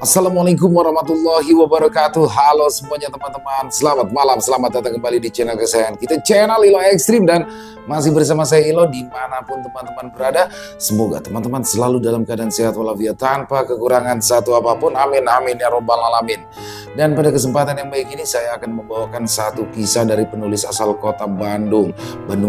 Assalamualaikum warahmatullahi wabarakatuh. Halo semuanya teman-teman, selamat malam, selamat datang kembali di channel kesayangan kita, channel Ilo Ekstrim. Dan masih bersama saya Ilo dimanapun teman-teman berada. Semoga teman-teman selalu dalam keadaan sehat walafiat tanpa kekurangan satu apapun, amin amin ya robbal alamin. Dan pada kesempatan yang baik ini saya akan membawakan satu kisah dari penulis asal kota Bandung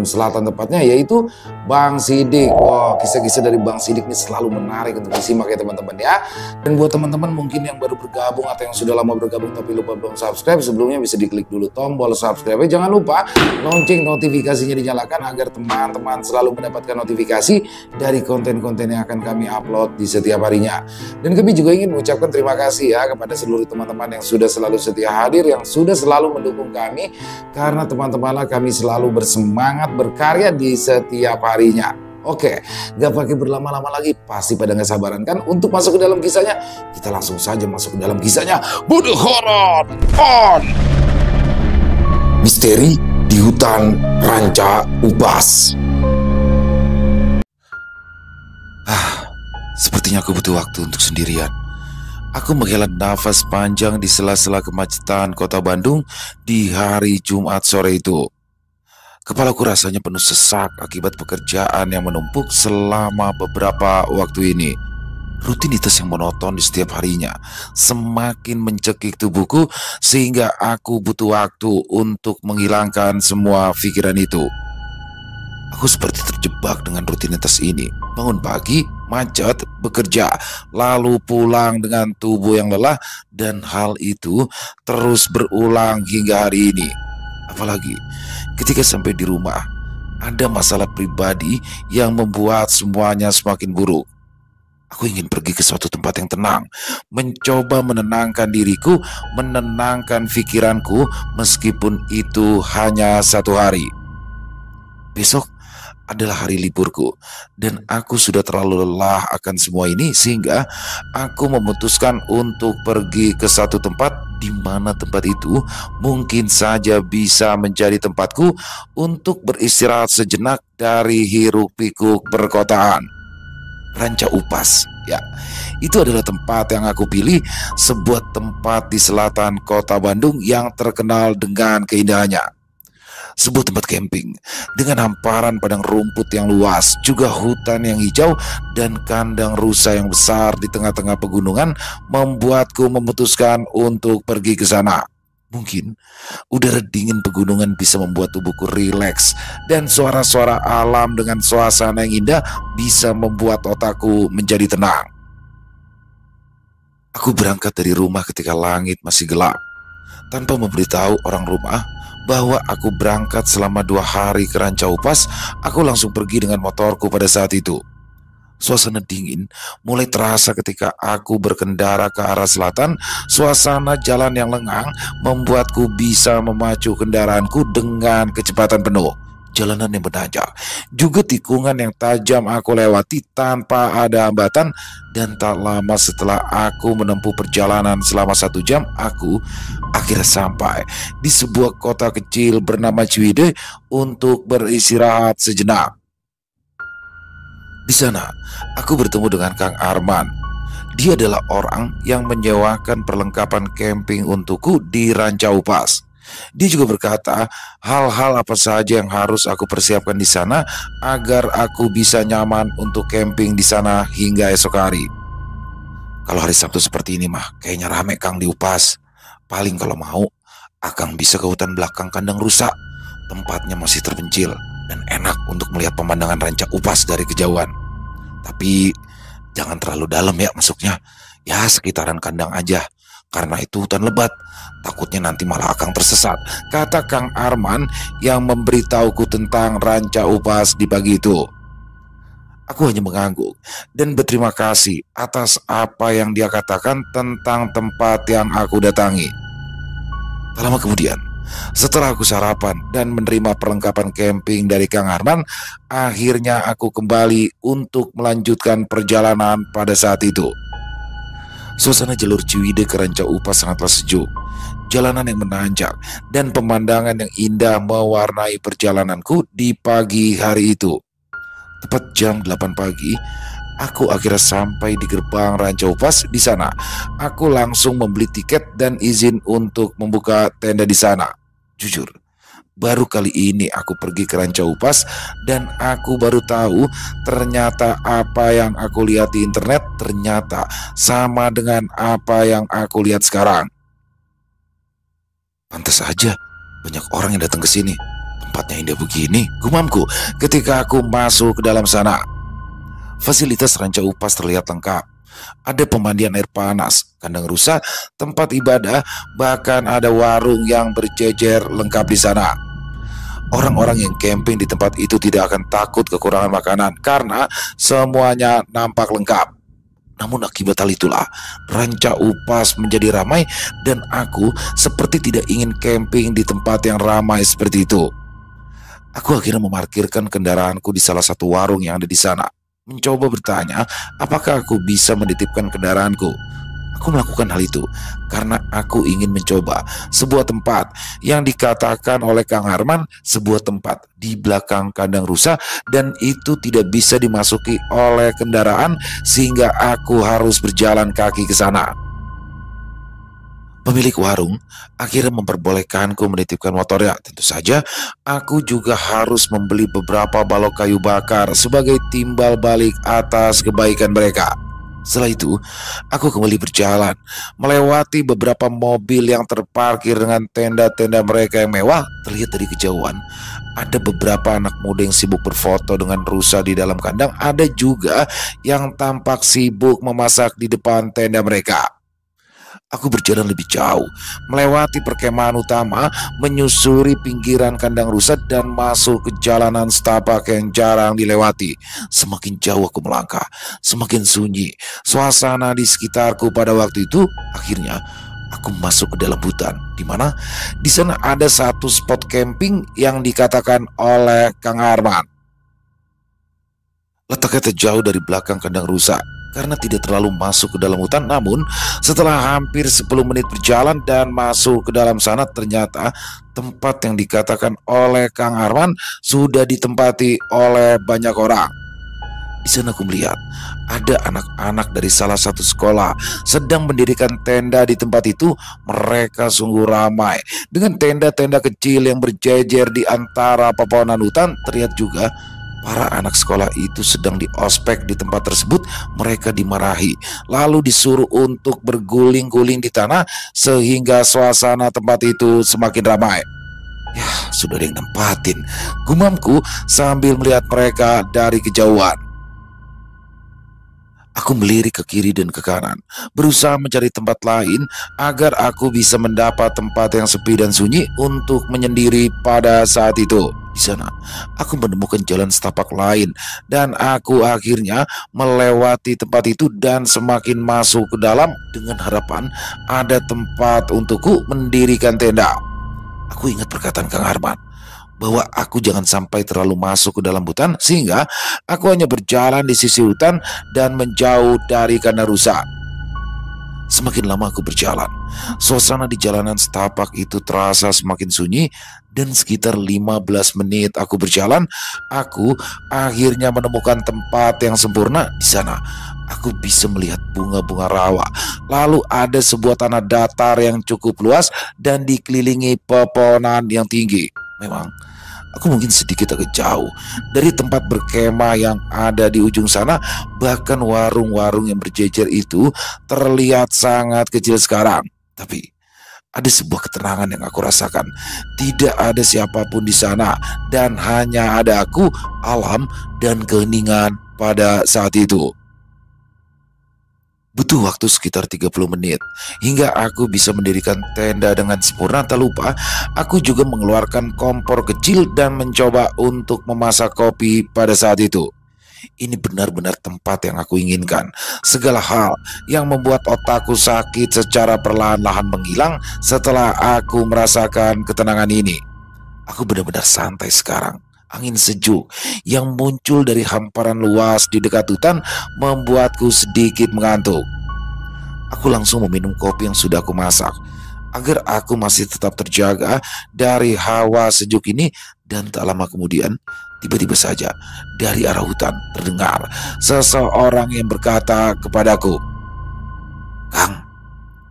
Selatan tepatnya, yaitu Bang Sidik. Wow, kisah-kisah dari Bang Sidik ini selalu menarik untuk disimak ya teman-teman ya. Dan buat teman-teman mungkin yang baru bergabung atau yang sudah lama bergabung tapi lupa belum subscribe, sebelumnya bisa diklik dulu tombol subscribe. Jangan lupa lonceng notifikasinya dinyalakan agar teman-teman selalu mendapatkan notifikasi dari konten-konten yang akan kami upload di setiap harinya. Dan kami juga ingin mengucapkan terima kasih ya kepada seluruh teman-teman yang sudah selalu setia hadir, yang sudah selalu mendukung kami, karena teman-temanlah kami selalu bersemangat berkarya di setiap harinya. Oke, gak pakai berlama-lama lagi, pasti pada gak sabaran kan untuk masuk ke dalam kisahnya. Kita langsung saja masuk ke dalam kisahnya. Bude horor on! Misteri di hutan Ranca Upas. Sepertinya aku butuh waktu untuk sendirian. Aku menghela nafas panjang di sela-sela kemacetan kota Bandung di hari Jumat sore itu. Kepalaku rasanya penuh sesak akibat pekerjaan yang menumpuk selama beberapa waktu ini. Rutinitas yang monoton di setiap harinya semakin mencekik tubuhku sehingga aku butuh waktu untuk menghilangkan semua pikiran itu. Aku seperti terjebak dengan rutinitas ini. Bangun pagi, macet, bekerja, lalu pulang dengan tubuh yang lelah, dan hal itu terus berulang hingga hari ini. Apalagi ketika sampai di rumah, ada masalah pribadi yang membuat semuanya semakin buruk. Aku ingin pergi ke suatu tempat yang tenang, mencoba menenangkan diriku, menenangkan pikiranku, meskipun itu hanya satu hari. Besok adalah hari liburku, dan aku sudah terlalu lelah akan semua ini sehingga aku memutuskan untuk pergi ke satu tempat di mana tempat itu mungkin saja bisa menjadi tempatku untuk beristirahat sejenak dari hiruk-pikuk perkotaan. Ranca Upas, ya, itu adalah tempat yang aku pilih, sebuah tempat di selatan kota Bandung yang terkenal dengan keindahannya. Sebuah tempat camping dengan hamparan padang rumput yang luas, juga hutan yang hijau dan kandang rusa yang besar di tengah-tengah pegunungan membuatku memutuskan untuk pergi ke sana. Mungkin udara dingin pegunungan bisa membuat tubuhku rileks, dan suara-suara alam dengan suasana yang indah bisa membuat otakku menjadi tenang. Aku berangkat dari rumah ketika langit masih gelap. Tanpa memberitahu orang rumah bahwa aku berangkat selama 2 hari ke Ranca Upas, aku langsung pergi dengan motorku pada saat itu. Suasana dingin mulai terasa ketika aku berkendara ke arah selatan. Suasana jalan yang lengang membuatku bisa memacu kendaraanku dengan kecepatan penuh. Jalanan yang menanjak, juga tikungan yang tajam aku lewati tanpa ada hambatan. Dan tak lama setelah aku menempuh perjalanan selama 1 jam, aku akhirnya sampai di sebuah kota kecil bernama Ciwidey untuk beristirahat sejenak. Di sana, aku bertemu dengan Kang Arman. Dia adalah orang yang menyewakan perlengkapan camping untukku di Ranca Upas. Dia juga berkata hal-hal apa saja yang harus aku persiapkan di sana agar aku bisa nyaman untuk camping di sana hingga esok hari. Kalau hari Sabtu seperti ini mah kayaknya rame Kang di Upas. Paling kalau mau, Akang bisa ke hutan belakang kandang rusa. Tempatnya masih terpencil dan enak untuk melihat pemandangan Ranca Upas dari kejauhan. Tapi jangan terlalu dalam ya masuknya. Ya sekitaran kandang aja, karena itu hutan lebat. Takutnya nanti malah Akang tersesat, kata Kang Arman yang memberitahuku tentang Ranca Upas di pagi itu. Aku hanya mengangguk dan berterima kasih atas apa yang dia katakan tentang tempat yang aku datangi. Tak lama kemudian, setelah aku sarapan dan menerima perlengkapan camping dari Kang Arman, akhirnya aku kembali untuk melanjutkan perjalanan pada saat itu. Suasana jalur Ciwidey ke Ranca Upas sangatlah sejuk. Jalanan yang menanjak dan pemandangan yang indah mewarnai perjalananku di pagi hari itu. Tepat jam 8 pagi, Aku akhirnya sampai di gerbang Ranca Upas. Di sana, aku langsung membeli tiket dan izin untuk membuka tenda di sana. Jujur, baru kali ini aku pergi ke Ranca Upas dan aku baru tahu ternyata apa yang aku lihat di internet ternyata sama dengan apa yang aku lihat sekarang. Pantas saja banyak orang yang datang ke sini. Tempatnya indah begini, gumamku ketika aku masuk ke dalam sana. Fasilitas Ranca Upas terlihat lengkap. Ada pemandian air panas, kandang rusa, tempat ibadah, bahkan ada warung yang berjejer lengkap di sana. Orang-orang yang camping di tempat itu tidak akan takut kekurangan makanan karena semuanya nampak lengkap. Namun akibat hal itulah, Ranca Upas menjadi ramai dan aku seperti tidak ingin camping di tempat yang ramai seperti itu. Aku akhirnya memarkirkan kendaraanku di salah satu warung yang ada di sana. Mencoba bertanya apakah aku bisa menitipkan kendaraanku. Aku melakukan hal itu karena aku ingin mencoba sebuah tempat yang dikatakan oleh Kang Arman sebuah tempat di belakang kandang rusa dan itu tidak bisa dimasuki oleh kendaraan sehingga aku harus berjalan kaki ke sana. Pemilik warung akhirnya memperbolehkanku menitipkan motornya. Tentu saja aku juga harus membeli beberapa balok kayu bakar sebagai timbal balik atas kebaikan mereka. Setelah itu, aku kembali berjalan, melewati beberapa mobil yang terparkir dengan tenda-tenda mereka yang mewah. Terlihat dari kejauhan, ada beberapa anak muda yang sibuk berfoto dengan rusa di dalam kandang. Ada juga yang tampak sibuk memasak di depan tenda mereka. Aku berjalan lebih jauh, melewati perkemahan utama, menyusuri pinggiran kandang rusa dan masuk ke jalanan setapak yang jarang dilewati. Semakin jauh aku melangkah, semakin sunyi suasana di sekitarku pada waktu itu. Akhirnya aku masuk ke dalam hutan, di mana di sana ada satu spot camping yang dikatakan oleh Kang Arman. Letaknya terjauh dari belakang kandang rusa karena tidak terlalu masuk ke dalam hutan. Namun setelah hampir 10 menit berjalan dan masuk ke dalam sana, ternyata tempat yang dikatakan oleh Kang Arman sudah ditempati oleh banyak orang. Di sana aku melihat ada anak-anak dari salah satu sekolah sedang mendirikan tenda di tempat itu. Mereka sungguh ramai dengan tenda-tenda kecil yang berjejer di antara pepohonan hutan. Terlihat juga para anak sekolah itu sedang diospek di tempat tersebut. Mereka dimarahi lalu disuruh untuk berguling-guling di tanah sehingga suasana tempat itu semakin ramai. Ya, sudah ada yang nempatin, gumamku sambil melihat mereka dari kejauhan. Aku melirik ke kiri dan ke kanan, berusaha mencari tempat lain agar aku bisa mendapat tempat yang sepi dan sunyi untuk menyendiri pada saat itu. Di sana, aku menemukan jalan setapak lain dan aku akhirnya melewati tempat itu dan semakin masuk ke dalam dengan harapan ada tempat untukku mendirikan tenda. Aku ingat perkataan Kang Arman bahwa aku jangan sampai terlalu masuk ke dalam hutan sehingga aku hanya berjalan di sisi hutan dan menjauh dari kandang rusa. Semakin lama aku berjalan, suasana di jalanan setapak itu terasa semakin sunyi dan sekitar 15 menit aku berjalan, aku akhirnya menemukan tempat yang sempurna. Di sana aku bisa melihat bunga-bunga rawa. Lalu ada sebuah tanah datar yang cukup luas dan dikelilingi pepohonan yang tinggi. Memang aku mungkin sedikit agak jauh dari tempat berkemah yang ada di ujung sana. Bahkan warung-warung yang berjejer itu terlihat sangat kecil sekarang. Tapi ada sebuah ketenangan yang aku rasakan. Tidak ada siapapun di sana dan hanya ada aku, alam, dan keheningan pada saat itu. Butuh waktu sekitar 30 menit hingga aku bisa mendirikan tenda dengan sempurna. Tak lupa aku juga mengeluarkan kompor kecil dan mencoba untuk memasak kopi pada saat itu. Ini benar-benar tempat yang aku inginkan. Segala hal yang membuat otakku sakit secara perlahan-lahan menghilang setelah aku merasakan ketenangan ini. Aku benar-benar santai sekarang. Angin sejuk yang muncul dari hamparan luas di dekat hutan membuatku sedikit mengantuk. Aku langsung meminum kopi yang sudah aku masak agar aku masih tetap terjaga dari hawa sejuk ini Dan tak lama kemudian, tiba-tiba saja dari arah hutan terdengar seseorang yang berkata kepadaku, "Kang,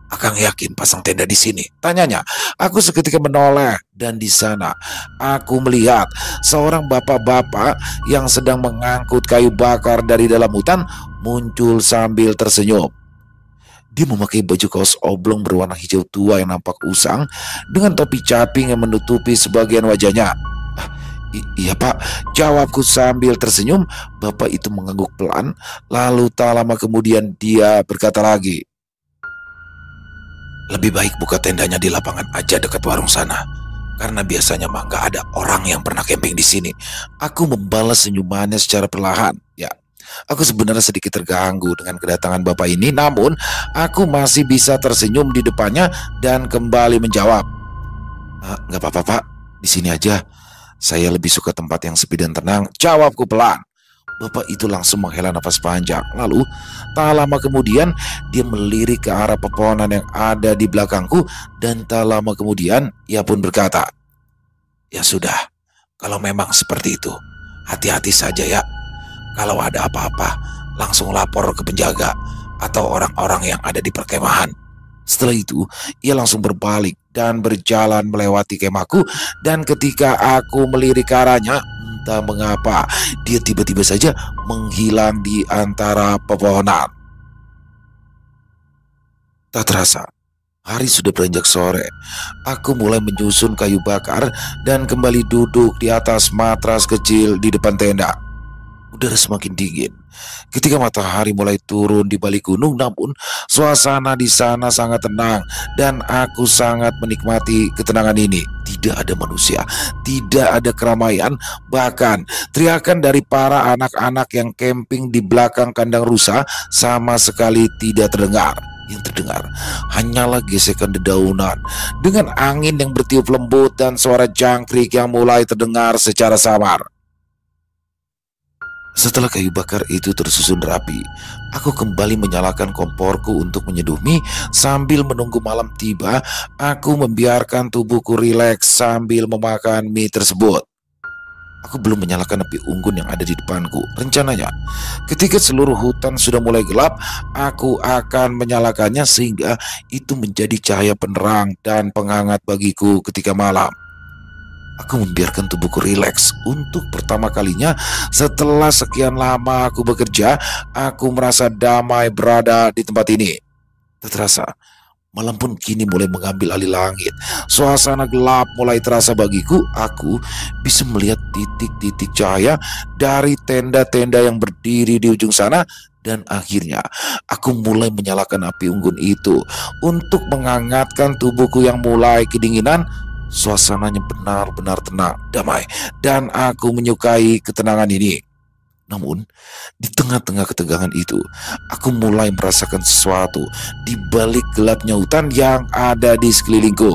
Akang yakin pasang tenda di sini?" Tanyanya. Aku seketika menoleh dan di sana aku melihat seorang bapak-bapak yang sedang mengangkut kayu bakar dari dalam hutan muncul sambil tersenyum. Dia memakai baju kaos oblong berwarna hijau tua yang nampak usang dengan topi caping yang menutupi sebagian wajahnya. "Ah, iya Pak," jawabku sambil tersenyum. Bapak itu mengangguk pelan, lalu tak lama kemudian dia berkata lagi, "Lebih baik buka tendanya di lapangan aja dekat warung sana. Karena biasanya mah nggak ada orang yang pernah camping di sini." Aku membalas senyumannya secara perlahan. Ya, aku sebenarnya sedikit terganggu dengan kedatangan bapak ini, namun aku masih bisa tersenyum di depannya dan kembali menjawab, "Nggak apa-apa Pak, di sini aja. Saya lebih suka tempat yang sepi dan tenang," jawabku pelan. Bapak itu langsung menghela nafas panjang. Lalu, tak lama kemudian, dia melirik ke arah pepohonan yang ada di belakangku. Dan tak lama kemudian, ia pun berkata, "Ya sudah, kalau memang seperti itu, hati-hati saja ya. Kalau ada apa-apa, langsung lapor ke penjaga atau orang-orang yang ada di perkemahan." Setelah itu, ia langsung berbalik dan berjalan melewati kemahku. Dan ketika aku melirik ke arahnya, entah mengapa dia tiba-tiba saja menghilang di antara pepohonan. Tak terasa, hari sudah beranjak sore. Aku mulai menyusun kayu bakar dan kembali duduk di atas matras kecil di depan tenda. Udara semakin dingin ketika matahari mulai turun di balik gunung, namun suasana di sana sangat tenang dan aku sangat menikmati ketenangan ini. Tidak ada manusia, tidak ada keramaian, bahkan teriakan dari para anak-anak yang camping di belakang kandang rusa sama sekali tidak terdengar. Yang terdengar hanyalah gesekan dedaunan dengan angin yang bertiup lembut dan suara jangkrik yang mulai terdengar secara samar. Setelah kayu bakar itu tersusun rapi, aku kembali menyalakan komporku untuk menyeduh mie. Sambil menunggu malam tiba, aku membiarkan tubuhku rileks sambil memakan mie tersebut. Aku belum menyalakan api unggun yang ada di depanku. Rencananya, ketika seluruh hutan sudah mulai gelap, aku akan menyalakannya sehingga itu menjadi cahaya penerang dan penghangat bagiku ketika malam. Aku membiarkan tubuhku rileks. Untuk pertama kalinya setelah sekian lama aku bekerja, aku merasa damai berada di tempat ini. Tak terasa, malam pun kini mulai mengambil alih langit. Suasana gelap mulai terasa bagiku. Aku bisa melihat titik-titik cahaya dari tenda-tenda yang berdiri di ujung sana. Dan akhirnya aku mulai menyalakan api unggun itu untuk menghangatkan tubuhku yang mulai kedinginan. Suasananya benar-benar tenang, damai, dan aku menyukai ketenangan ini. Namun, di tengah-tengah ketegangan itu, aku mulai merasakan sesuatu di balik gelapnya hutan yang ada di sekelilingku.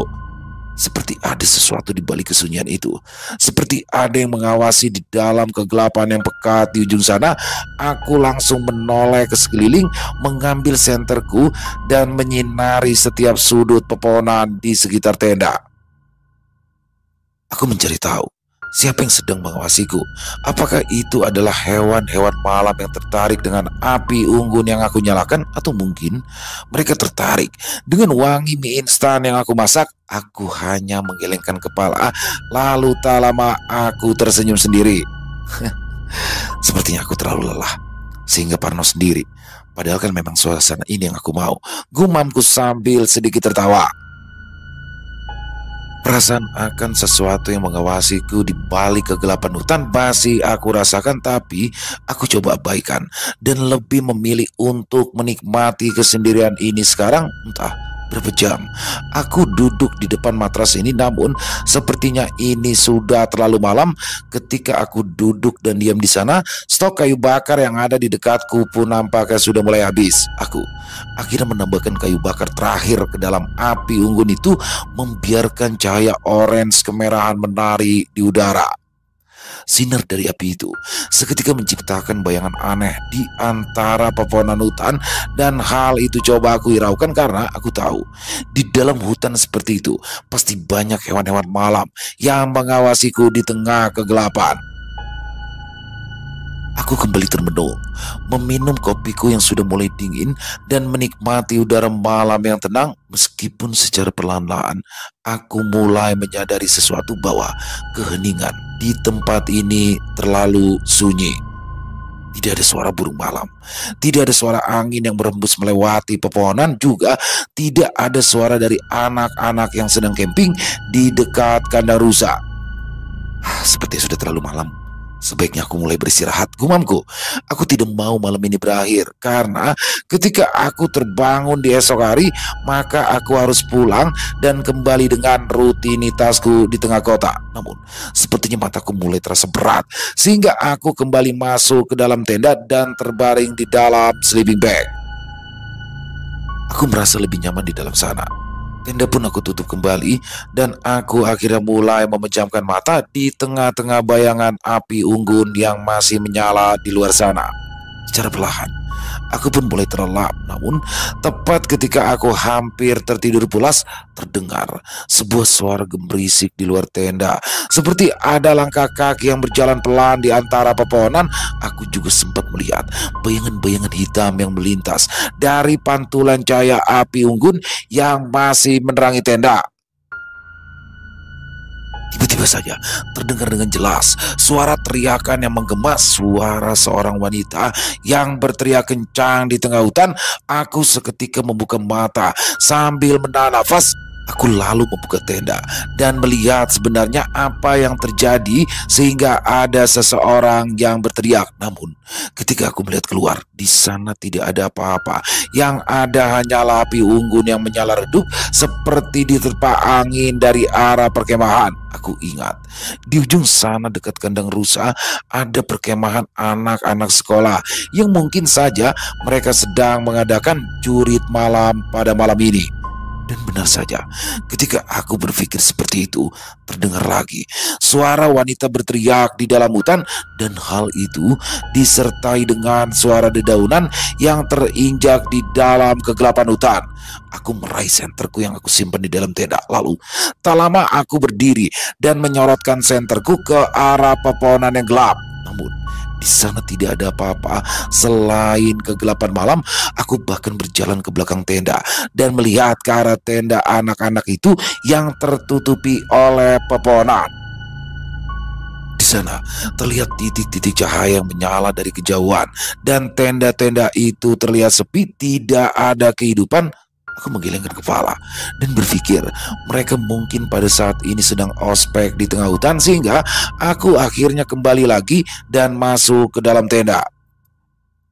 Seperti ada sesuatu di balik kesunyian itu. Seperti ada yang mengawasi di dalam kegelapan yang pekat di ujung sana. Aku langsung menoleh ke sekeliling, mengambil senterku, dan menyinari setiap sudut pepohonan di sekitar tenda. Aku mencari tahu siapa yang sedang mengawasiku. Apakah itu adalah hewan-hewan malam yang tertarik dengan api unggun yang aku nyalakan, atau mungkin mereka tertarik dengan wangi mie instan yang aku masak. Aku hanya menggelengkan kepala, lalu tak lama aku tersenyum sendiri. Sepertinya aku terlalu lelah sehingga parno sendiri. Padahal kan memang suasana ini yang aku mau, gumamku sambil sedikit tertawa. Perasaan akan sesuatu yang mengawasiku di balik kegelapan hutan masih aku rasakan, tapi aku coba abaikan dan lebih memilih untuk menikmati kesendirian ini sekarang. Entah berapa jam aku duduk di depan matras ini, namun sepertinya ini sudah terlalu malam. Ketika aku duduk dan diam di sana, stok kayu bakar yang ada di dekatku pun nampaknya sudah mulai habis. Aku akhirnya menambahkan kayu bakar terakhir ke dalam api unggun itu, membiarkan cahaya orange kemerahan menari di udara. Sinar dari api itu seketika menciptakan bayangan aneh di antara pepohonan hutan, dan hal itu coba aku hiraukan karena aku tahu di dalam hutan seperti itu pasti banyak hewan-hewan malam yang mengawasiku di tengah kegelapan. Aku kembali termenung, meminum kopiku yang sudah mulai dingin dan menikmati udara malam yang tenang. Meskipun secara perlahan-lahan aku mulai menyadari sesuatu, bahwa keheningan di tempat ini terlalu sunyi. Tidak ada suara burung malam, tidak ada suara angin yang berembus melewati pepohonan, juga tidak ada suara dari anak-anak yang sedang camping di dekat kandang rusa. Seperti sudah terlalu malam. Sebaiknya aku mulai beristirahat, gumamku. Aku tidak mau malam ini berakhir, karena ketika aku terbangun di esok hari, maka aku harus pulang dan kembali dengan rutinitasku di tengah kota. Namun, sepertinya mataku mulai terasa berat, sehingga aku kembali masuk ke dalam tenda dan terbaring di dalam sleeping bag. Aku merasa lebih nyaman di dalam sana. Tenda pun aku tutup kembali, dan aku akhirnya mulai memejamkan mata di tengah-tengah bayangan api unggun yang masih menyala di luar sana. Secara perlahan, aku pun mulai terlelap. Namun, tepat ketika aku hampir tertidur pulas, terdengar sebuah suara gemerisik di luar tenda. Seperti ada langkah kaki yang berjalan pelan di antara pepohonan. Aku juga sempat melihat bayangan-bayangan hitam yang melintas dari pantulan cahaya api unggun yang masih menerangi tenda. Tiba-tiba saja terdengar dengan jelas suara teriakan yang menggema, suara seorang wanita yang berteriak kencang di tengah hutan. Aku seketika membuka mata sambil menahan nafas. Aku lalu membuka tenda dan melihat sebenarnya apa yang terjadi, sehingga ada seseorang yang berteriak. Namun ketika aku melihat keluar, di sana tidak ada apa-apa. Yang ada hanyalah api unggun yang menyala redup seperti diterpa angin dari arah perkemahan. Aku ingat di ujung sana dekat kandang rusa ada perkemahan anak-anak sekolah yang mungkin saja mereka sedang mengadakan jurit malam pada malam ini. Dan benar saja, ketika aku berpikir seperti itu, terdengar lagi suara wanita berteriak di dalam hutan, dan hal itu disertai dengan suara dedaunan yang terinjak di dalam kegelapan hutan. Aku meraih senterku yang aku simpan di dalam tenda. Lalu, tak lama aku berdiri dan menyorotkan senterku ke arah pepohonan yang gelap. Namun, di sana tidak ada apa-apa selain kegelapan malam. Aku bahkan berjalan ke belakang tenda dan melihat ke arah tenda anak-anak itu yang tertutupi oleh pepohonan. Di sana terlihat titik-titik cahaya yang menyala dari kejauhan, dan tenda-tenda itu terlihat sepi, tidak ada kehidupan. Aku menggelengkan kepala dan berpikir mereka mungkin pada saat ini sedang ospek di tengah hutan, sehingga aku akhirnya kembali lagi dan masuk ke dalam tenda.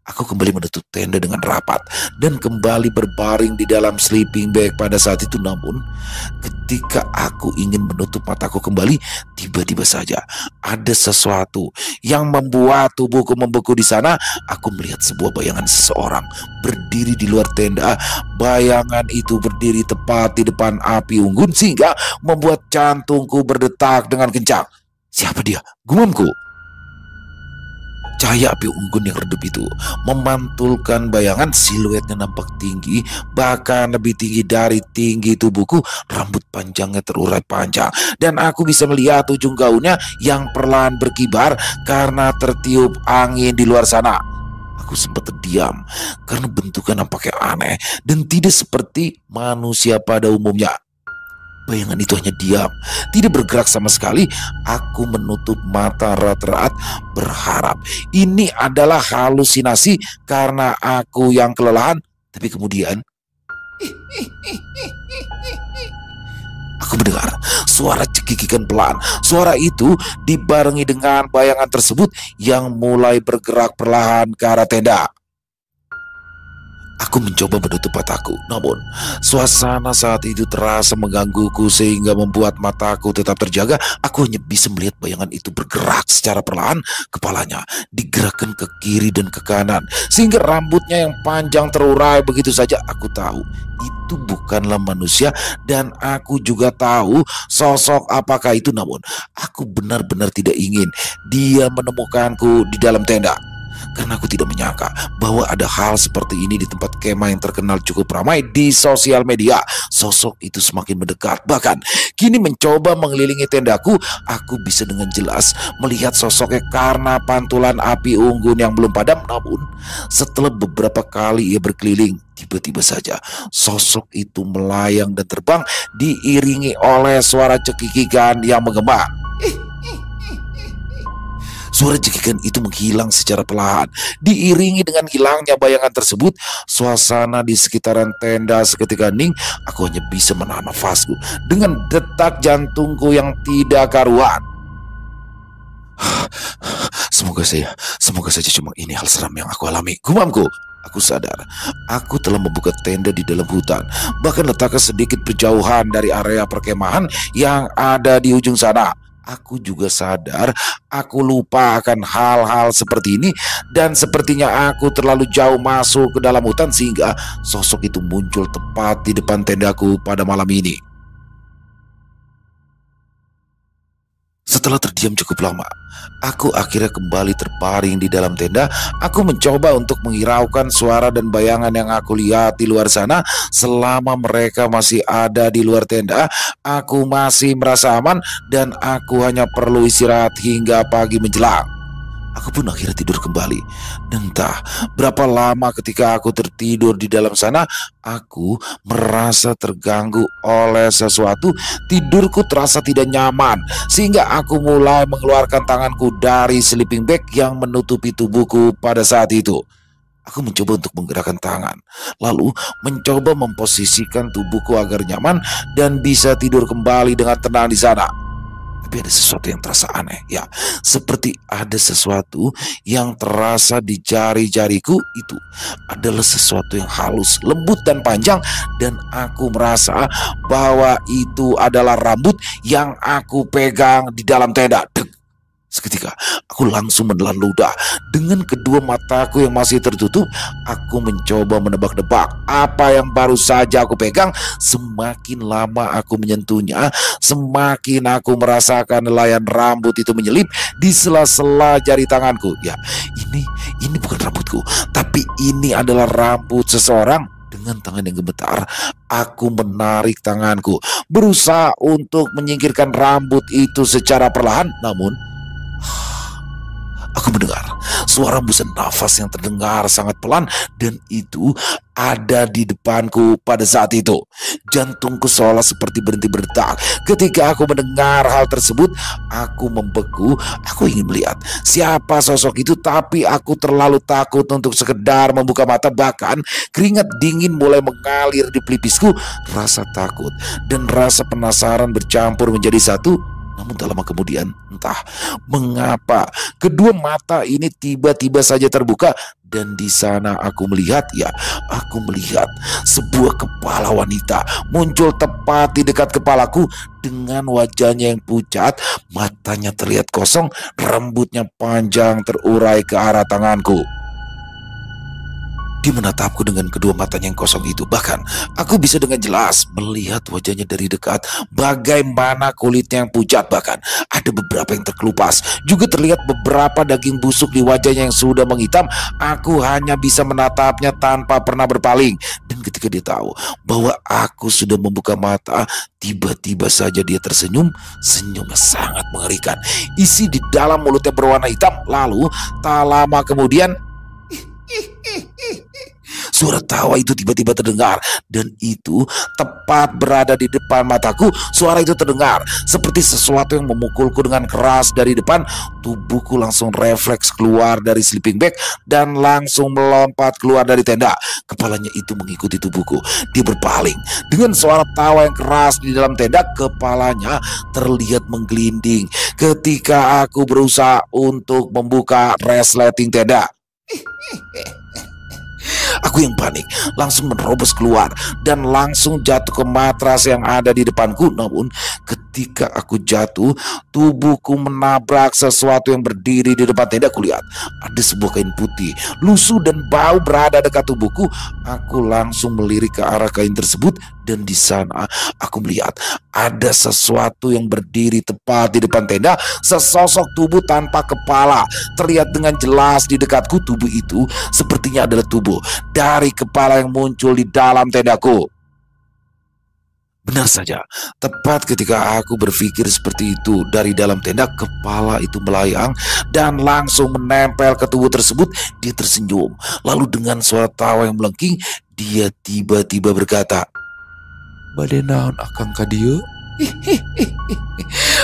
Aku kembali menutup tenda dengan rapat dan kembali berbaring di dalam sleeping bag pada saat itu. Namun, ketika aku ingin menutup mataku kembali, tiba-tiba saja ada sesuatu yang membuat tubuhku membeku di sana. Aku melihat sebuah bayangan seseorang berdiri di luar tenda. Bayangan itu berdiri tepat di depan api unggun, sehingga membuat jantungku berdetak dengan kencang. Siapa dia? Gumamku. Cahaya api unggun yang redup itu memantulkan bayangan. Siluetnya nampak tinggi, bahkan lebih tinggi dari tinggi tubuhku. Rambut panjangnya terurai panjang, dan aku bisa melihat ujung gaunnya yang perlahan berkibar karena tertiup angin di luar sana. Aku sempat terdiam karena bentuknya nampaknya aneh dan tidak seperti manusia pada umumnya. Bayangan itu hanya diam, tidak bergerak sama sekali. Aku menutup mata erat-erat, berharap ini adalah halusinasi karena aku yang kelelahan. Tapi kemudian aku mendengar suara cekikikan pelan. Suara itu dibarengi dengan bayangan tersebut yang mulai bergerak perlahan ke arah tenda. Aku mencoba menutup mataku, namun suasana saat itu terasa menggangguku sehingga membuat mataku tetap terjaga. Aku hanya bisa melihat bayangan itu bergerak secara perlahan, kepalanya digerakkan ke kiri dan ke kanan, sehingga rambutnya yang panjang terurai begitu saja. Aku tahu itu bukanlah manusia dan aku juga tahu sosok apakah itu, namun aku benar-benar tidak ingin dia menemukanku di dalam tenda. Karena aku tidak menyangka bahwa ada hal seperti ini di tempat kemah yang terkenal cukup ramai di sosial media. Sosok itu semakin mendekat, bahkan kini mencoba mengelilingi tendaku. Aku bisa dengan jelas melihat sosoknya karena pantulan api unggun yang belum padam. Namun setelah beberapa kali ia berkeliling, tiba-tiba saja sosok itu melayang dan terbang diiringi oleh suara cekikikan yang menggema. Suara cekikan itu menghilang secara perlahan. Diiringi dengan hilangnya bayangan tersebut, suasana di sekitaran tenda seketika hening. Aku hanya bisa menahan nafasku dengan detak jantungku yang tidak karuan. Semoga saja cuma ini hal seram yang aku alami, gumamku. Aku sadar, aku telah membuka tenda di dalam hutan, bahkan letaknya sedikit berjauhan dari area perkemahan yang ada di ujung sana. Aku juga sadar aku lupa akan hal-hal seperti ini, dan sepertinya aku terlalu jauh masuk ke dalam hutan sehingga sosok itu muncul tepat di depan tendaku pada malam ini. Setelah terdiam cukup lama, aku akhirnya kembali terbaring di dalam tenda. Aku mencoba untuk menghiraukan suara dan bayangan yang aku lihat di luar sana. Selama mereka masih ada di luar tenda, aku masih merasa aman dan aku hanya perlu istirahat hingga pagi menjelang. Aku pun akhirnya tidur kembali. Dan entah berapa lama ketika aku tertidur di dalam sana, aku merasa terganggu oleh sesuatu. Tidurku terasa tidak nyaman, sehingga aku mulai mengeluarkan tanganku dari sleeping bag yang menutupi tubuhku pada saat itu. Aku mencoba untuk menggerakkan tangan, lalu mencoba memposisikan tubuhku agar nyaman dan bisa tidur kembali dengan tenang di sana. Tapi ada sesuatu yang terasa aneh, ya, seperti ada sesuatu yang terasa di jari-jariku. Itu adalah sesuatu yang halus, lembut dan panjang, dan aku merasa bahwa itu adalah rambut yang aku pegang di dalam tenda. Seketika aku langsung menelan ludah. Dengan kedua mataku yang masih tertutup, aku mencoba menebak-nebak apa yang baru saja aku pegang. Semakin lama aku menyentuhnya, semakin aku merasakan helaian rambut itu menyelip di sela-sela jari tanganku. Ya, ini bukan rambutku, tapi ini adalah rambut seseorang. Dengan tangan yang gemetar, aku menarik tanganku, berusaha untuk menyingkirkan rambut itu secara perlahan. Namun aku mendengar suara hembusan nafas yang terdengar sangat pelan, dan itu ada di depanku pada saat itu. Jantungku seolah seperti berhenti berdetak. Ketika aku mendengar hal tersebut, aku membeku. Aku ingin melihat siapa sosok itu, tapi aku terlalu takut untuk sekedar membuka mata. Bahkan keringat dingin mulai mengalir di pelipisku. Rasa takut dan rasa penasaran bercampur menjadi satu. Namun tak lama kemudian, entah mengapa kedua mata ini tiba-tiba saja terbuka, dan di sana aku melihat sebuah kepala wanita muncul tepat di dekat kepalaku dengan wajahnya yang pucat, matanya terlihat kosong, rambutnya panjang terurai ke arah tanganku. Dia menatapku dengan kedua matanya yang kosong itu. Bahkan aku bisa dengan jelas melihat wajahnya dari dekat, bagaimana kulitnya yang pucat. Bahkan ada beberapa yang terkelupas. Juga terlihat beberapa daging busuk di wajahnya yang sudah menghitam. Aku hanya bisa menatapnya tanpa pernah berpaling. Dan ketika dia tahu bahwa aku sudah membuka mata, tiba-tiba saja dia tersenyum. Senyumnya sangat mengerikan. Isi di dalam mulutnya berwarna hitam. Lalu tak lama kemudian, suara tawa itu tiba-tiba terdengar, dan itu tepat berada di depan mataku. Suara itu terdengar seperti sesuatu yang memukulku dengan keras dari depan. Tubuhku langsung refleks keluar dari sleeping bag dan langsung melompat keluar dari tenda. Kepalanya itu mengikuti tubuhku. Dia berpaling dengan suara tawa yang keras di dalam tenda. Kepalanya terlihat menggelinding ketika aku berusaha untuk membuka resleting tenda. Aku yang panik langsung menerobos keluar dan langsung jatuh ke matras yang ada di depanku. Namun ketika aku jatuh, tubuhku menabrak sesuatu yang berdiri di depan tenda. Kulihat ada sebuah kain putih, lusuh dan bau berada dekat tubuhku. Aku langsung melirik ke arah kain tersebut dan di sana aku melihat ada sesuatu yang berdiri tepat di depan tenda. Sesosok tubuh tanpa kepala terlihat dengan jelas di dekatku. Tubuh itu sepertinya adalah tubuh dari kepala yang muncul di dalam tendaku. Benar saja, tepat ketika aku berpikir seperti itu, dari dalam tenda kepala itu melayang dan langsung menempel ke tubuh tersebut. Dia tersenyum, lalu dengan suara tawa yang melengking, dia tiba-tiba berkata, "Bade naon akang ka dieu?"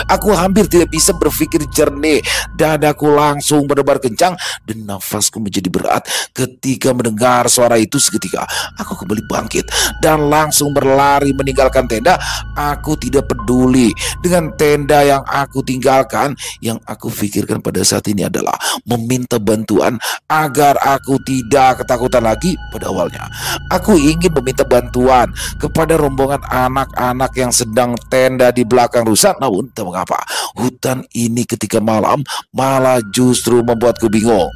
Aku hampir tidak bisa berpikir jernih. Dadaku langsung berdebar kencang dan nafasku menjadi berat ketika mendengar suara itu. Seketika aku kembali bangkit dan langsung berlari meninggalkan tenda. Aku tidak peduli dengan tenda yang aku tinggalkan. Yang aku pikirkan pada saat ini adalah meminta bantuan agar aku tidak ketakutan lagi. Pada awalnya aku ingin meminta bantuan kepada rombongan anak-anak yang sedang tenda di belakang rusak. Namun tak mengapa, hutan ini ketika malam malah justru membuatku bingung.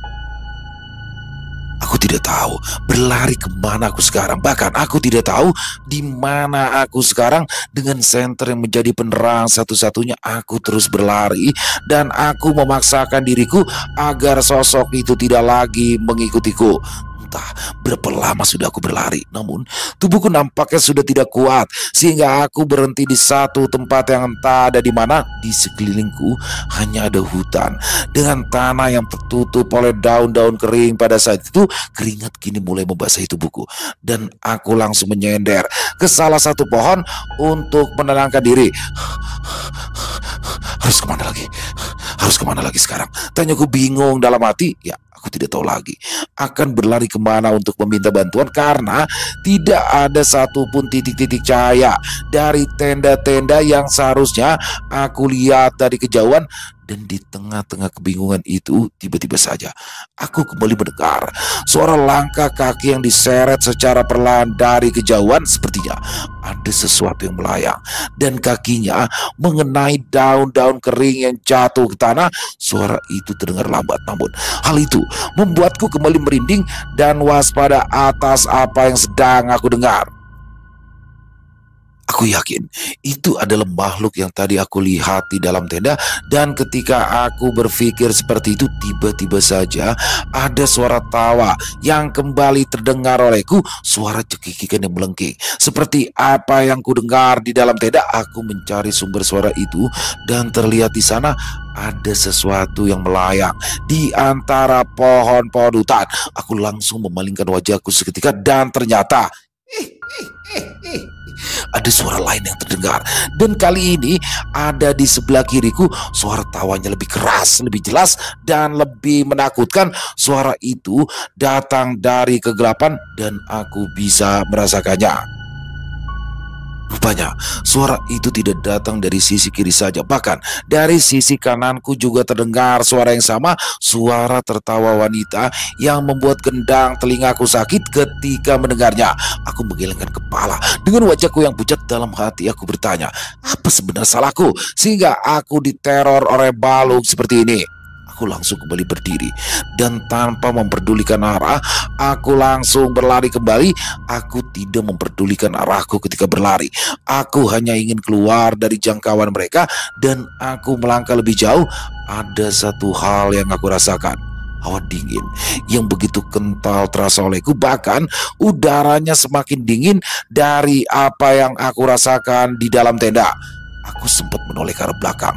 Aku tidak tahu berlari kemana aku sekarang. Bahkan aku tidak tahu di mana aku sekarang. Dengan senter yang menjadi penerang satu-satunya, aku terus berlari dan aku memaksakan diriku agar sosok itu tidak lagi mengikutiku. Entah berapa lama sudah aku berlari, namun tubuhku nampaknya sudah tidak kuat sehingga aku berhenti di satu tempat yang entah ada di mana. Di sekelilingku hanya ada hutan dengan tanah yang tertutup oleh daun-daun kering. Pada saat itu keringat kini mulai membasahi tubuhku dan aku langsung menyender ke salah satu pohon untuk menenangkan diri. Harus kemana lagi? Harus kemana lagi sekarang? Tanyaku bingung dalam hati. Ya, aku tidak tahu lagi akan berlari kemana untuk meminta bantuan karena tidak ada satupun titik-titik cahaya dari tenda-tenda yang seharusnya aku lihat dari kejauhan. Dan di tengah-tengah kebingungan itu, tiba-tiba saja aku kembali mendengar suara langkah kaki yang diseret secara perlahan dari kejauhan. Sepertinya ada sesuatu yang melayang dan kakinya mengenai daun-daun kering yang jatuh ke tanah. Suara itu terdengar lambat, namun hal itu membuatku kembali merinding dan waspada atas apa yang sedang aku dengar. Aku yakin itu adalah makhluk yang tadi aku lihat di dalam tenda. Dan ketika aku berpikir seperti itu, tiba-tiba saja ada suara tawa yang kembali terdengar olehku. Suara cekikikan yang melengking seperti apa yang ku dengar di dalam tenda. Aku mencari sumber suara itu dan terlihat di sana ada sesuatu yang melayang di antara pohon-pohon hutan. Aku langsung memalingkan wajahku seketika dan ternyata ada suara lain yang terdengar, dan kali ini ada di sebelah kiriku. Suara tawanya lebih keras, lebih jelas, dan lebih menakutkan. Suara itu datang dari kegelapan dan aku bisa merasakannya. Rupanya suara itu tidak datang dari sisi kiri saja, bahkan dari sisi kananku juga terdengar suara yang sama. Suara tertawa wanita yang membuat gendang telingaku sakit ketika mendengarnya. Aku menggelengkan kepala dengan wajahku yang pucat. Dalam hati aku bertanya, apa sebenarnya salahku sehingga aku diteror oleh makhluk seperti ini? Aku langsung kembali berdiri dan tanpa memperdulikan arah, aku langsung berlari kembali. Aku tidak memperdulikan arahku ketika berlari. Aku hanya ingin keluar dari jangkauan mereka dan aku melangkah lebih jauh. Ada satu hal yang aku rasakan. Hawa dingin yang begitu kental terasa olehku, bahkan udaranya semakin dingin dari apa yang aku rasakan di dalam tenda. Aku sempat menoleh ke arah belakang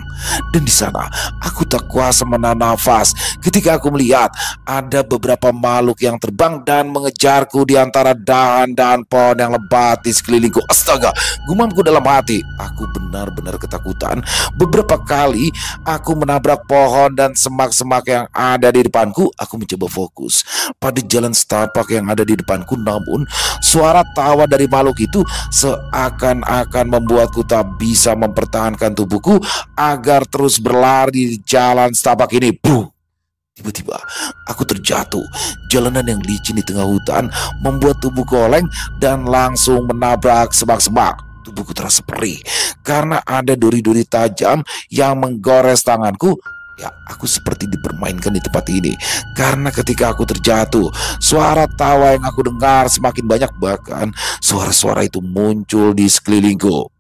dan di sana aku tak kuasa menahan nafas ketika aku melihat ada beberapa makhluk yang terbang dan mengejarku di antara dahan-dahan pohon yang lebat di sekelilingku. Astaga, gumamku dalam hati. Aku benar-benar ketakutan. Beberapa kali aku menabrak pohon dan semak-semak yang ada di depanku. Aku mencoba fokus pada jalan setapak yang ada di depanku, namun suara tawa dari makhluk itu seakan-akan membuatku tak bisa mempertahankan tubuhku agar terus berlari di jalan setapak ini. Buh! Tiba-tiba aku terjatuh. Jalanan yang licin di tengah hutan membuat tubuhku oleng dan langsung menabrak semak-semak. Tubuhku terasa perih karena ada duri-duri tajam yang menggores tanganku. Ya, aku seperti dipermainkan di tempat ini. Karena ketika aku terjatuh, suara tawa yang aku dengar semakin banyak, bahkan suara-suara itu muncul di sekelilingku.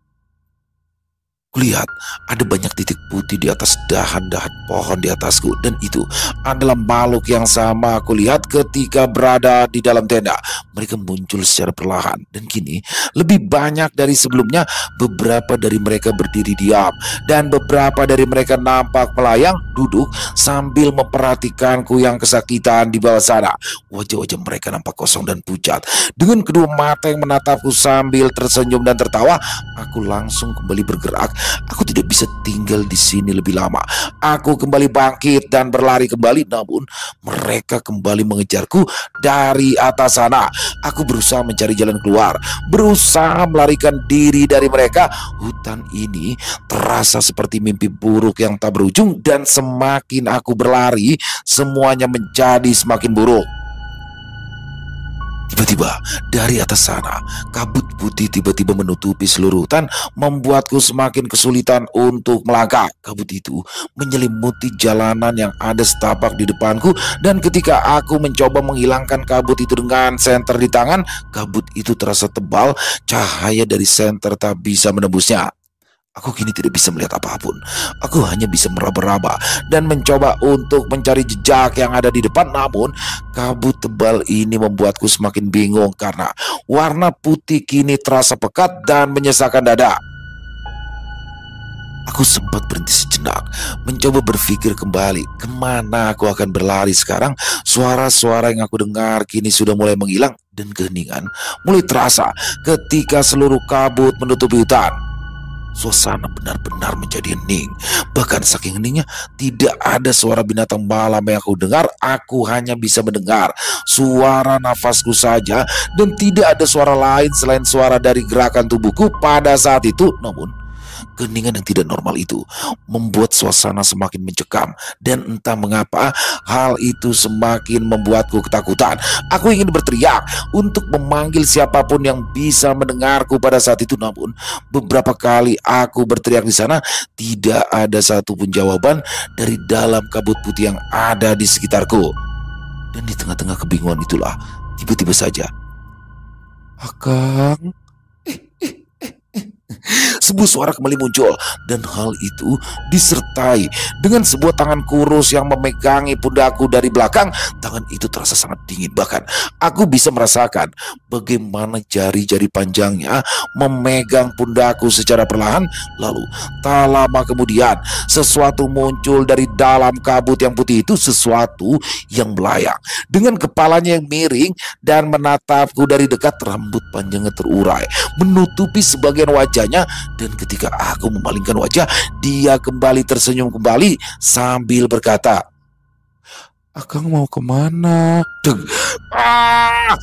Kulihat ada banyak titik putih di atas dahan-dahan pohon di atasku, dan itu adalah makhluk yang sama aku lihat ketika berada di dalam tenda. Mereka muncul secara perlahan dan kini lebih banyak dari sebelumnya. Beberapa dari mereka berdiri diam dan beberapa dari mereka nampak melayang duduk sambil memperhatikanku yang kesakitan di bawah sana. Wajah-wajah mereka nampak kosong dan pucat. Dengan kedua mata yang menatapku sambil tersenyum dan tertawa, aku langsung kembali bergerak. Aku tidak bisa tinggal di sini lebih lama. Aku kembali bangkit dan berlari kembali, namun mereka kembali mengejarku dari atas sana. Aku berusaha mencari jalan keluar, berusaha melarikan diri dari mereka. Hutan ini terasa seperti mimpi buruk yang tak berujung, dan semakin aku berlari, semuanya menjadi semakin buruk. Tiba-tiba dari atas sana, kabut putih tiba-tiba menutupi seluruh hutan, membuatku semakin kesulitan untuk melangkah. Kabut itu menyelimuti jalanan yang ada setapak di depanku, dan ketika aku mencoba menghilangkan kabut itu dengan senter di tangan, kabut itu terasa tebal, cahaya dari senter tak bisa menembusnya. Aku kini tidak bisa melihat apapun. Aku hanya bisa meraba-raba dan mencoba untuk mencari jejak yang ada di depan. Namun kabut tebal ini membuatku semakin bingung karena warna putih kini terasa pekat dan menyesakkan dada. Aku sempat berhenti sejenak, mencoba berpikir kembali kemana aku akan berlari sekarang. Suara-suara yang aku dengar kini sudah mulai menghilang, dan keheningan mulai terasa ketika seluruh kabut menutupi hutan. Suasana benar-benar menjadi hening. Bahkan saking heningnya, tidak ada suara binatang malam yang aku dengar. Aku hanya bisa mendengar suara nafasku saja, dan tidak ada suara lain selain suara dari gerakan tubuhku pada saat itu. Namun keheningan yang tidak normal itu membuat suasana semakin mencekam, dan entah mengapa hal itu semakin membuatku ketakutan. Aku ingin berteriak untuk memanggil siapapun yang bisa mendengarku pada saat itu, namun beberapa kali aku berteriak di sana, tidak ada satupun jawaban dari dalam kabut putih yang ada di sekitarku. Dan di tengah-tengah kebingungan itulah, tiba-tiba saja, "Akang." Sebuah suara kembali muncul, dan hal itu disertai dengan sebuah tangan kurus yang memegangi pundakku dari belakang. Tangan itu terasa sangat dingin, bahkan aku bisa merasakan bagaimana jari-jari panjangnya memegang pundakku secara perlahan. Lalu tak lama kemudian sesuatu muncul dari dalam kabut yang putih itu, sesuatu yang melayang dengan kepalanya yang miring dan menatapku dari dekat. Rambut panjangnya terurai menutupi sebagian wajahnya, dan ketika aku memalingkan wajah, dia kembali tersenyum kembali sambil berkata, "Akang mau kemana?" Deng. Ah!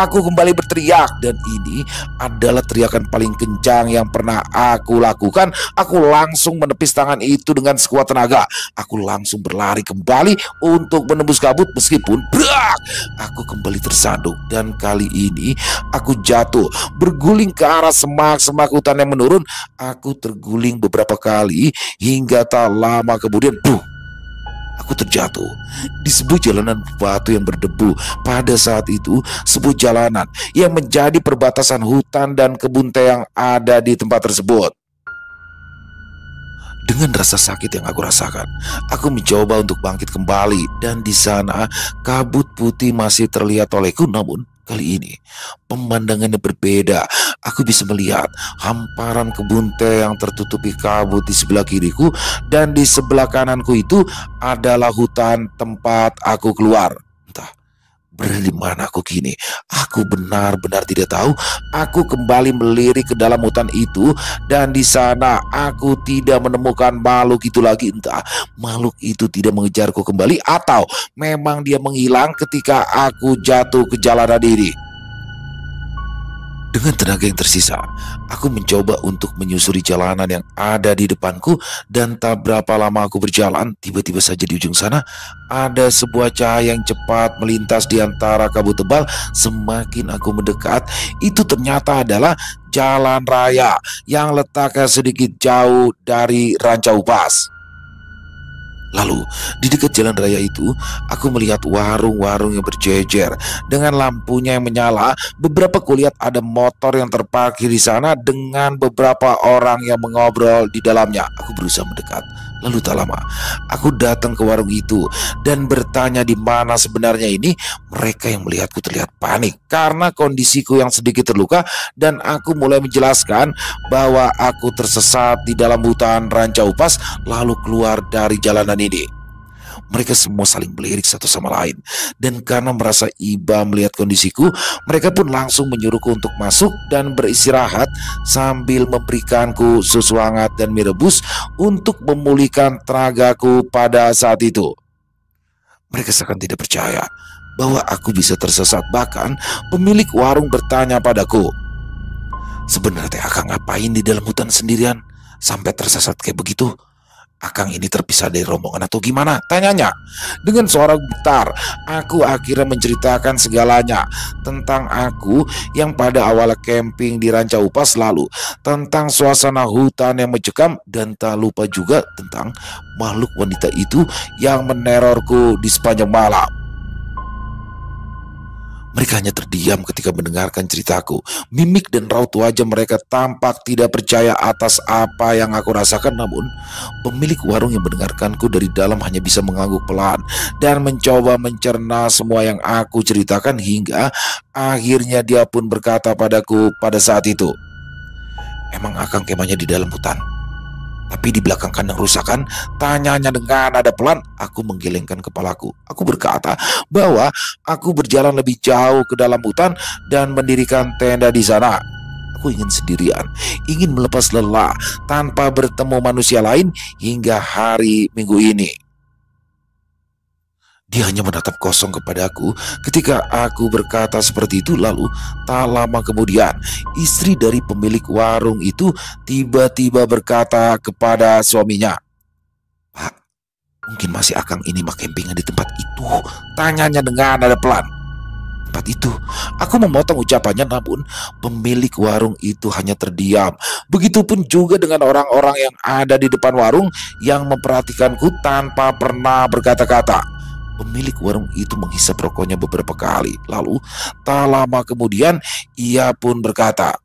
Aku kembali berteriak, dan ini adalah teriakan paling kencang yang pernah aku lakukan. Aku langsung menepis tangan itu dengan sekuat tenaga. Aku langsung berlari kembali untuk menembus kabut, meskipun brak, aku kembali tersandung, dan kali ini aku jatuh berguling ke arah semak-semak hutan yang menurun. Aku terguling beberapa kali hingga tak lama kemudian, aku terjatuh di sebuah jalanan batu yang berdebu. Pada saat itu, sebuah jalanan yang menjadi perbatasan hutan dan kebun teh yang ada di tempat tersebut. Dengan rasa sakit yang aku rasakan, aku mencoba untuk bangkit kembali, dan di sana kabut putih masih terlihat olehku. Namun kali ini pemandangannya berbeda. Aku bisa melihat hamparan kebun teh yang tertutupi kabut di sebelah kiriku, dan di sebelah kananku itu adalah hutan tempat aku keluar. Entah berada di mana aku kini. Aku benar-benar tidak tahu. Aku kembali melirik ke dalam hutan itu, dan di sana aku tidak menemukan makhluk itu lagi. Entah makhluk itu tidak mengejarku kembali, atau memang dia menghilang ketika aku jatuh ke jalanan ini. Dengan tenaga yang tersisa, aku mencoba untuk menyusuri jalanan yang ada di depanku dan tak berapa lama aku berjalan, tiba-tiba saja di ujung sana ada sebuah cahaya yang cepat melintas di antara kabut tebal. Semakin aku mendekat, itu ternyata adalah jalan raya yang letaknya sedikit jauh dari Rancau Pas. Lalu, di dekat jalan raya itu, aku melihat warung-warung yang berjejer dengan lampunya yang menyala. Beberapa kulihat ada motor yang terparkir di sana dengan beberapa orang yang mengobrol di dalamnya. Aku berusaha mendekat. Lalu tak lama, aku datang ke warung itu dan bertanya di mana sebenarnya ini. Mereka yang melihatku terlihat panik karena kondisiku yang sedikit terluka, dan aku mulai menjelaskan bahwa aku tersesat di dalam hutan Rancau Pas lalu keluar dari jalanan ini. Mereka semua saling melirik satu sama lain, dan karena merasa iba melihat kondisiku, mereka pun langsung menyuruhku untuk masuk dan beristirahat sambil memberikanku susu hangat dan mie rebus untuk memulihkan tenagaku pada saat itu. Mereka seakan tidak percaya bahwa aku bisa tersesat. Bahkan pemilik warung bertanya padaku, "Sebenarnya Akang ngapain di dalam hutan sendirian sampai tersesat kayak begitu? Akang ini terpisah dari rombongan atau gimana?" tanyanya. Dengan suara getar, aku akhirnya menceritakan segalanya tentang aku yang pada awalnya camping di Rancau Pas, lalu tentang suasana hutan yang mencekam, dan tak lupa juga tentang makhluk wanita itu yang menerorku di sepanjang malam. Mereka hanya terdiam ketika mendengarkan ceritaku. Mimik dan raut wajah mereka tampak tidak percaya atas apa yang aku rasakan. Namun, pemilik warung yang mendengarkanku dari dalam hanya bisa mengangguk pelan dan mencoba mencerna semua yang aku ceritakan, hingga akhirnya dia pun berkata padaku pada saat itu, "Emang Akang kemahnya di dalam hutan? Tapi di belakang kandang rusak kan?" tanyanya dengan nada pelan. Aku menggelengkan kepalaku. Aku berkata bahwa aku berjalan lebih jauh ke dalam hutan dan mendirikan tenda di sana. Aku ingin sendirian, ingin melepas lelah tanpa bertemu manusia lain hingga hari Minggu ini. Dia hanya menatap kosong kepadaku ketika aku berkata seperti itu. Lalu tak lama kemudian, istri dari pemilik warung itu tiba-tiba berkata kepada suaminya, "Pak, mungkin masih Akang ini mah campingan di tempat itu?" tanyanya dengan nada pelan. "Tempat itu?" Aku memotong ucapannya, namun pemilik warung itu hanya terdiam. Begitupun juga dengan orang-orang yang ada di depan warung yang memperhatikanku tanpa pernah berkata-kata. Pemilik warung itu menghisap rokoknya beberapa kali. Lalu tak lama kemudian ia pun berkata,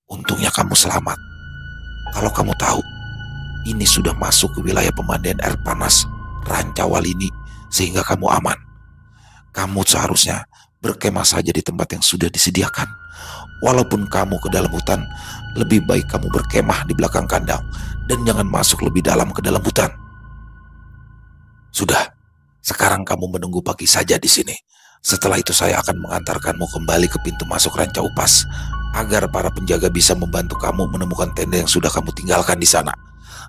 "Untungnya kamu selamat. Kalau kamu tahu, ini sudah masuk ke wilayah pemandian air panas Rancawal ini, sehingga kamu aman. Kamu seharusnya berkemah saja di tempat yang sudah disediakan. Walaupun kamu ke dalam hutan, lebih baik kamu berkemah di belakang kandang dan jangan masuk lebih dalam ke dalam hutan. Sudah, sekarang kamu menunggu pagi saja di sini. Setelah itu saya akan mengantarkanmu kembali ke pintu masuk Rancau Pas, agar para penjaga bisa membantu kamu menemukan tenda yang sudah kamu tinggalkan di sana."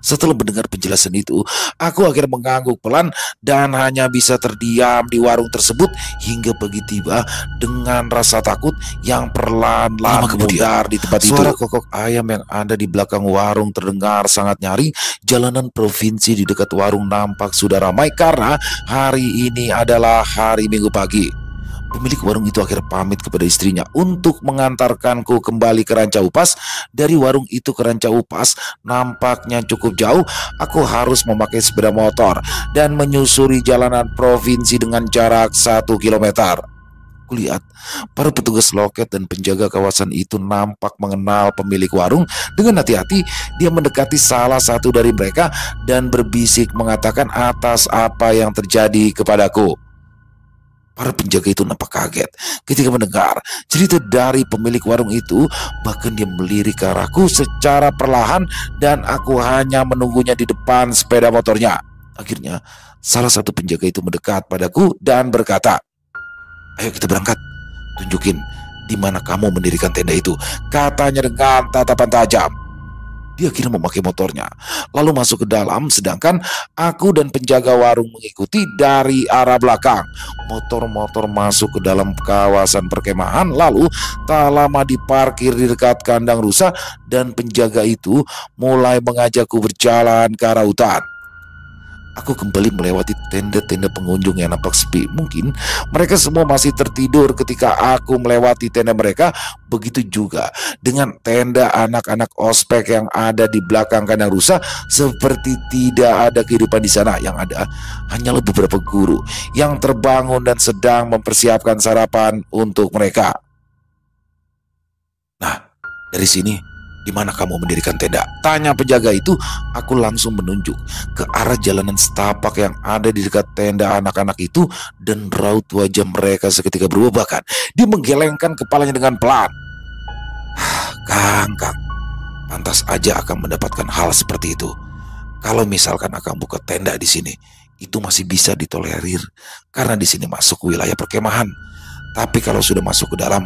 Setelah mendengar penjelasan itu, aku akhirnya mengangguk pelan dan hanya bisa terdiam di warung tersebut hingga pagi tiba dengan rasa takut yang perlahan-lahan memudar di tempat itu. Suara kokok ayam yang ada di belakang warung terdengar sangat nyaring. Jalanan provinsi di dekat warung nampak sudah ramai karena hari ini adalah hari Minggu pagi. Pemilik warung itu akhirnya pamit kepada istrinya untuk mengantarkanku kembali ke Rancau Pas. Dari warung itu ke Rancau Pas nampaknya cukup jauh. Aku harus memakai sepeda motor dan menyusuri jalanan provinsi dengan jarak 1 kilometer. Kulihat para petugas loket dan penjaga kawasan itu nampak mengenal pemilik warung. Dengan hati-hati dia mendekati salah satu dari mereka dan berbisik mengatakan atas apa yang terjadi kepadaku. Para penjaga itu nampak kaget ketika mendengar cerita dari pemilik warung itu. Bahkan dia melirik ke arahku secara perlahan dan aku hanya menunggunya di depan sepeda motornya. Akhirnya salah satu penjaga itu mendekat padaku dan berkata, "Ayo kita berangkat. Tunjukin di mana kamu mendirikan tenda itu," katanya dengan tatapan tajam. Dia akhirnya memakai motornya, lalu masuk ke dalam, sedangkan aku dan penjaga warung mengikuti dari arah belakang. Motor-motor masuk ke dalam kawasan perkemahan, lalu tak lama diparkir di dekat kandang rusa, dan penjaga itu mulai mengajakku berjalan ke arah hutan. Aku kembali melewati tenda-tenda pengunjung yang nampak sepi. Mungkin mereka semua masih tertidur ketika aku melewati tenda mereka. Begitu juga dengan tenda anak-anak ospek yang ada di belakang kandang rusa. Seperti tidak ada kehidupan di sana. Yang ada hanyalah beberapa guru yang terbangun dan sedang mempersiapkan sarapan untuk mereka. Nah, dari sini, di mana kamu mendirikan tenda? Tanya penjaga itu. Aku langsung menunjuk ke arah jalanan setapak yang ada di dekat tenda anak-anak itu, dan raut wajah mereka seketika berubah. Bahkan dia menggelengkan kepalanya dengan pelan. Kang, pantas aja akan mendapatkan hal seperti itu. Kalau misalkan akan buka tenda di sini, itu masih bisa ditolerir karena di sini masuk wilayah perkemahan. Tapi kalau sudah masuk ke dalam,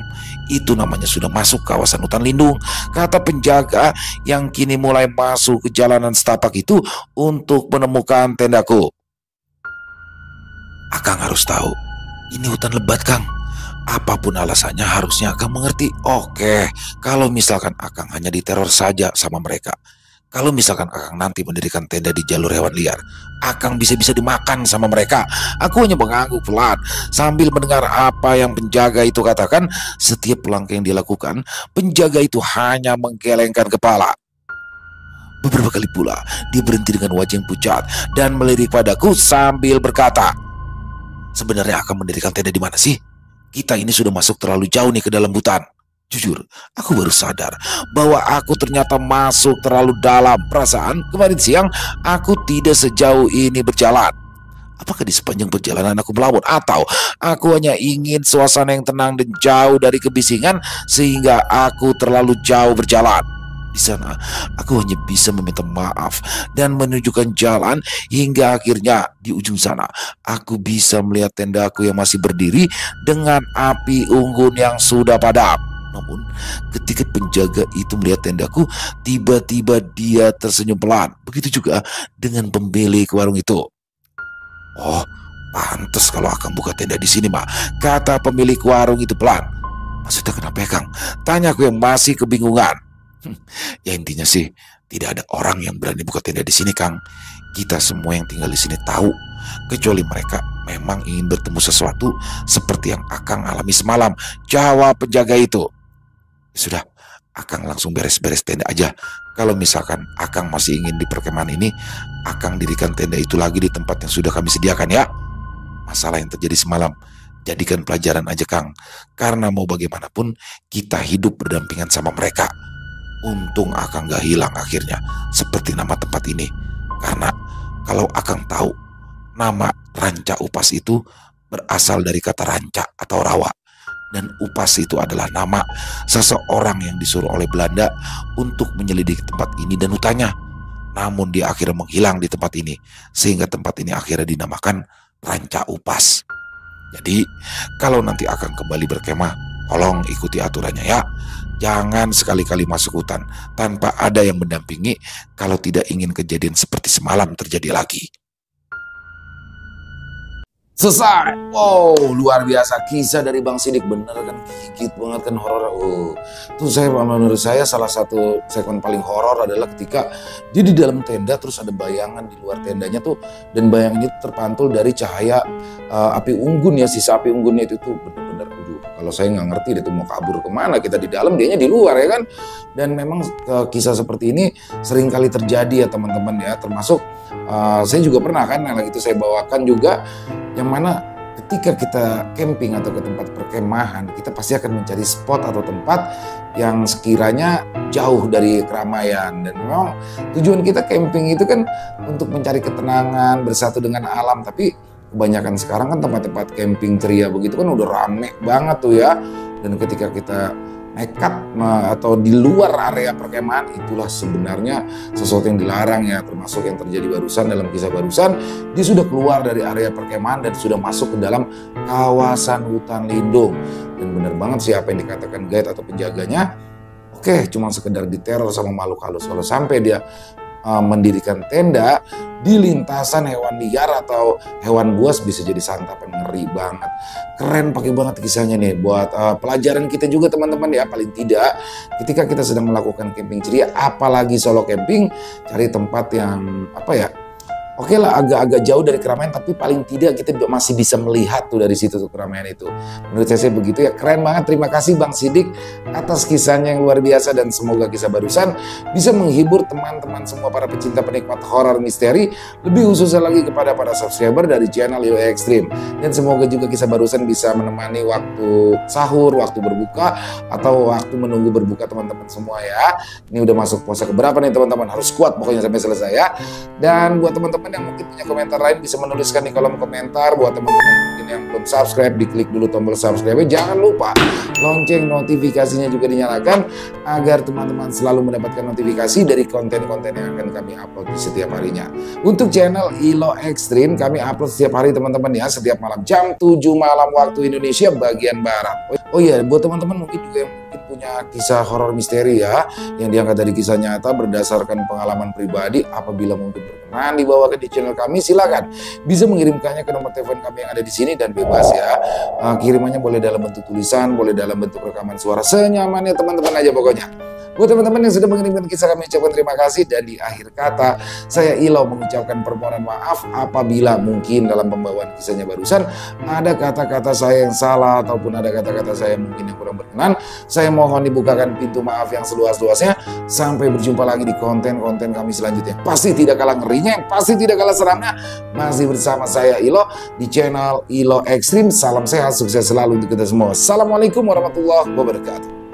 itu namanya sudah masuk kawasan hutan lindung, kata penjaga yang kini mulai masuk ke jalanan setapak itu untuk menemukan tendaku. Akang harus tahu, ini hutan lebat, Kang. Apapun alasannya harusnya Akang mengerti. Oke, kalau misalkan Akang hanya diteror saja sama mereka. Kalau misalkan Akang nanti mendirikan tenda di jalur hewan liar, Akang bisa-bisa dimakan sama mereka. Aku hanya mengangguk pelan sambil mendengar apa yang penjaga itu katakan. Setiap langkah yang dilakukan, penjaga itu hanya menggelengkan kepala. Beberapa kali pula, dia berhenti dengan wajah yang pucat dan melirik padaku sambil berkata, "Sebenarnya Akang mendirikan tenda di mana sih? Kita ini sudah masuk terlalu jauh nih ke dalam hutan." Jujur, aku baru sadar bahwa aku ternyata masuk terlalu dalam. Perasaan kemarin siang aku tidak sejauh ini berjalan. Apakah di sepanjang perjalanan aku melamun, atau aku hanya ingin suasana yang tenang dan jauh dari kebisingan sehingga aku terlalu jauh berjalan? Di sana aku hanya bisa meminta maaf dan menunjukkan jalan, hingga akhirnya di ujung sana aku bisa melihat tendaku yang masih berdiri dengan api unggun yang sudah padam. Namun ketika penjaga itu melihat tendaku, tiba-tiba dia tersenyum pelan. Begitu juga dengan pemilik warung itu. "Oh, pantas kalau Akang buka tenda di sini, Mak," kata pemilik warung itu pelan. "Maksudnya kenapa ya, Kang?" tanya aku yang masih kebingungan. Ya intinya sih, tidak ada orang yang berani buka tenda di sini, Kang. Kita semua yang tinggal di sini tahu, kecuali mereka memang ingin bertemu sesuatu seperti yang Akang alami semalam, jawab penjaga itu. Sudah, Akang langsung beres-beres tenda aja. Kalau misalkan Akang masih ingin di perkemahan ini, Akang dirikan tenda itu lagi di tempat yang sudah kami sediakan ya. Masalah yang terjadi semalam, jadikan pelajaran aja, Kang. Karena mau bagaimanapun, kita hidup berdampingan sama mereka. Untung Akang gak hilang akhirnya, seperti nama tempat ini. Karena kalau Akang tahu, nama Ranca Upas itu berasal dari kata ranca atau rawa. Dan Upas itu adalah nama seseorang yang disuruh oleh Belanda untuk menyelidiki tempat ini dan hutannya. Namun dia akhirnya menghilang di tempat ini, sehingga tempat ini akhirnya dinamakan Ranca Upas. Jadi kalau nanti Akang kembali berkemah, tolong ikuti aturannya ya. Jangan sekali-kali masuk hutan tanpa ada yang mendampingi, kalau tidak ingin kejadian seperti semalam terjadi lagi. Selesai. Wow, luar biasa kisah dari Bang Sidik. Bener kan, gigit banget kan, horor. Tuh menurut saya salah satu segmen paling horor adalah ketika dia di dalam tenda terus ada bayangan di luar tendanya tuh, dan bayangannya terpantul dari cahaya api unggun ya, sisa api unggunnya itu tuh bener-bener. Kalau saya nggak ngerti dia tuh mau kabur kemana, kita di dalam dianya di luar ya kan. Dan memang kisah seperti ini sering kali terjadi ya teman-teman ya, termasuk saya juga pernah kan, yang itu saya bawakan juga, yang mana ketika kita camping atau ke tempat perkemahan, kita pasti akan mencari spot atau tempat yang sekiranya jauh dari keramaian. Dan memang tujuan kita camping itu kan untuk mencari ketenangan, bersatu dengan alam. Tapi kebanyakan sekarang kan tempat-tempat camping ceria begitu kan udah rame banget tuh ya. Dan ketika kita nekat atau di luar area perkemahan, itulah sebenarnya sesuatu yang dilarang ya, termasuk yang terjadi barusan dalam kisah barusan. Dia sudah keluar dari area perkemahan dan sudah masuk ke dalam kawasan hutan lindung. Dan benar banget sih apa yang dikatakan guide atau penjaganya. Oke, cuma sekedar diteror sama makhluk halus. Kalau sampai dia mendirikan tenda di lintasan hewan liar atau hewan buas, bisa jadi santapan, ngeri banget. Keren, pakai banget kisahnya nih buat pelajaran kita juga teman-teman ya. Paling tidak ketika kita sedang melakukan camping ceria, apalagi solo camping, cari tempat yang oke lah, agak-agak jauh dari keramaian, tapi paling tidak kita masih bisa melihat tuh dari situ tuh keramaian itu. Menurut saya begitu ya, keren banget. Terima kasih Bang Sidik atas kisahnya yang luar biasa, dan semoga kisah barusan bisa menghibur teman-teman semua para pecinta penikmat horor misteri, lebih khususnya lagi kepada para subscriber dari channel ILO Extreme. Dan semoga juga kisah barusan bisa menemani waktu sahur, waktu berbuka, atau waktu menunggu berbuka teman-teman semua ya. Ini udah masuk puasa keberapa nih teman-teman, harus kuat pokoknya sampai selesai ya. Dan buat teman-teman yang mungkin punya komentar lain, bisa menuliskan di kolom komentar. Buat teman-teman mungkin yang belum subscribe, diklik dulu tombol subscribe. Jangan lupa lonceng notifikasinya juga dinyalakan, agar teman-teman selalu mendapatkan notifikasi dari konten-konten yang akan kami upload di setiap harinya. Untuk channel ILO Extreme kami upload setiap hari teman-teman ya, setiap malam jam 7 malam waktu Indonesia bagian Barat. Oh iya, buat teman-teman mungkin juga yang punya kisah horor misteri ya, yang diangkat dari kisah nyata berdasarkan pengalaman pribadi, apabila mungkin berkenan dibawakan di channel kami, silakan bisa mengirimkannya ke nomor telepon kami yang ada di sini, dan bebas ya. Kirimannya boleh dalam bentuk tulisan, boleh dalam bentuk rekaman suara, senyamannya teman-teman aja pokoknya. Buat teman-teman yang sudah mengirimkan kisah, kami ucapkan terima kasih. Dan di akhir kata, saya ILO mengucapkan permohonan maaf apabila mungkin dalam pembawaan kisahnya barusan ada kata-kata saya yang salah, ataupun ada kata-kata saya mungkin yang kurang berkenan. Saya mohon dibukakan pintu maaf yang seluas-luasnya. Sampai berjumpa lagi di konten-konten kami selanjutnya. Pasti tidak kalah ngerinya, pasti tidak kalah seramnya. Masih bersama saya ILO di channel ILO Extreme. Salam sehat, sukses selalu untuk kita semua. Assalamualaikum warahmatullahi wabarakatuh.